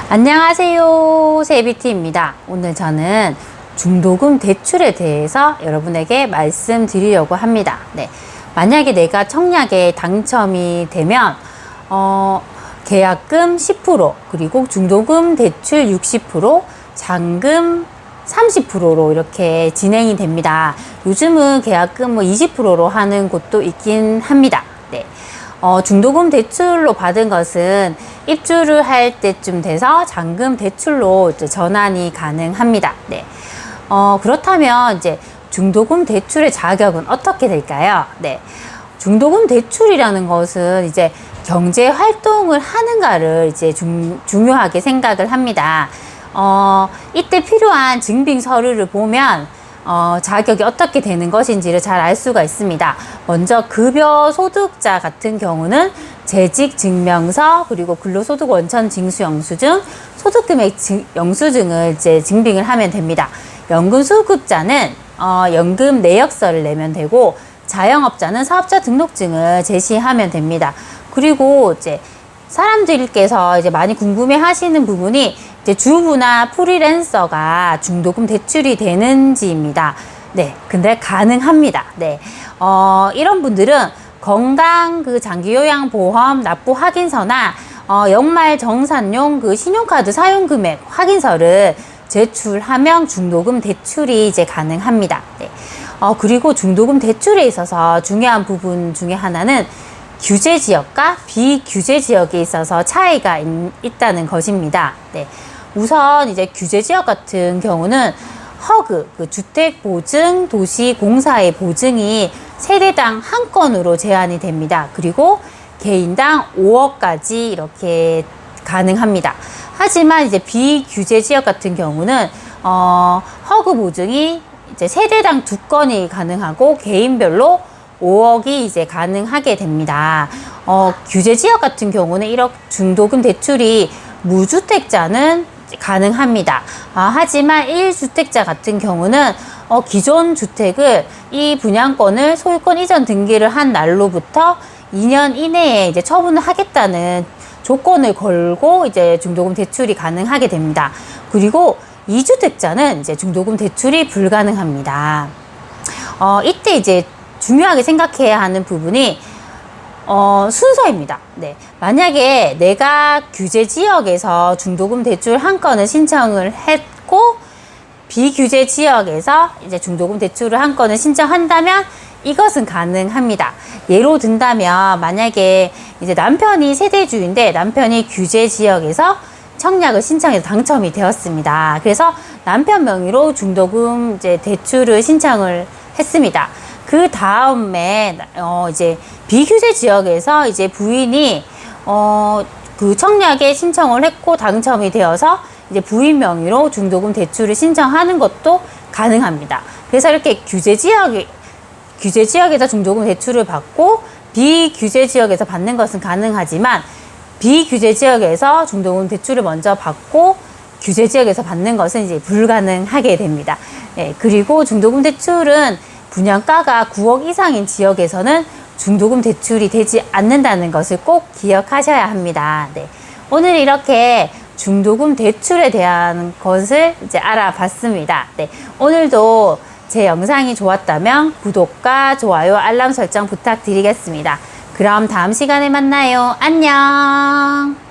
안녕하세요, 세비티입니다. 오늘 저는 중도금 대출에 대해서 여러분에게 말씀드리려고 합니다. 네, 만약에 내가 청약에 당첨이 되면 계약금 10%, 그리고 중도금 대출 60%, 잔금 30%로 이렇게 진행이 됩니다. 요즘은 계약금 20%로 하는 곳도 있긴 합니다. 네. 중도금 대출로 받은 것은 입주를 할 때쯤 돼서 잔금 대출로 이제 전환이 가능합니다. 네. 그렇다면 이제 중도금 대출의 자격은 어떻게 될까요? 네. 중도금 대출이라는 것은 이제 경제 활동을 하는가를 이제 중요하게 생각을 합니다. 이때 필요한 증빙 서류를 보면 자격이 어떻게 되는 것인지를 잘 알 수가 있습니다. 먼저 급여 소득자 같은 경우는 재직 증명서, 그리고 근로소득 원천 징수 영수증, 소득금액 영수증을 이제 증빙을 하면 됩니다. 연금 수급자는 연금 내역서를 내면 되고, 자영업자는 사업자 등록증을 제시하면 됩니다. 그리고 이제 사람들께서 이제 많이 궁금해 하시는 부분이 이제 주부나 프리랜서가 중도금 대출이 되는지입니다. 네, 근데 가능합니다. 네, 이런 분들은 건강 장기요양보험 납부 확인서나 연말 정산용 신용카드 사용금액 확인서를 제출하면 중도금 대출이 이제 가능합니다. 네, 그리고 중도금 대출에 있어서 중요한 부분 중에 하나는 규제 지역과 비규제 지역에 있어서 차이가 있다는 것입니다. 네. 우선 이제 규제 지역 같은 경우는 허그, 주택보증 도시공사의 보증이 세대당 한 건으로 제한이 됩니다. 그리고 개인당 5억까지 이렇게 가능합니다. 하지만 이제 비규제 지역 같은 경우는 허그 보증이 이제 세대당 2건이 가능하고 개인별로 5억이 이제 가능하게 됩니다. 규제 지역 같은 경우는 1억 중도금 대출이 무주택자는 가능합니다. 하지만 1주택자 같은 경우는 기존 주택을 이 분양권을 소유권 이전 등기를 한 날로부터 2년 이내에 이제 처분을 하겠다는 조건을 걸고 이제 중도금 대출이 가능하게 됩니다. 그리고 2주택자는 이제 중도금 대출이 불가능합니다. 이때 이제 중요하게 생각해야 하는 부분이 순서입니다. 네. 만약에 내가 규제 지역에서 중도금 대출 한 건을 신청을 했고 비규제 지역에서 이제 중도금 대출을 한 건을 신청한다면 이것은 가능합니다. 예로 든다면 만약에 이제 남편이 세대주인데 남편이 규제 지역에서 청약을 신청해서 당첨이 되었습니다. 그래서 남편 명의로 중도금 이제 대출을 신청을 했습니다. 그 다음에 이제 비규제 지역에서 이제 부인이 그 청약에 신청을 했고 당첨이 되어서 이제 부인 명의로 중도금 대출을 신청하는 것도 가능합니다. 그래서 이렇게 규제 지역에서 중도금 대출을 받고 비규제 지역에서 받는 것은 가능하지만 비규제 지역에서 중도금 대출을 먼저 받고 규제 지역에서 받는 것은 이제 불가능하게 됩니다. 네, 그리고 중도금 대출은 분양가가 9억 이상인 지역에서는 중도금 대출이 되지 않는다는 것을 꼭 기억하셔야 합니다. 네. 오늘 이렇게 중도금 대출에 대한 것을 이제 알아봤습니다. 네. 오늘도 제 영상이 좋았다면 구독과 좋아요, 알람 설정 부탁드리겠습니다. 그럼 다음 시간에 만나요. 안녕.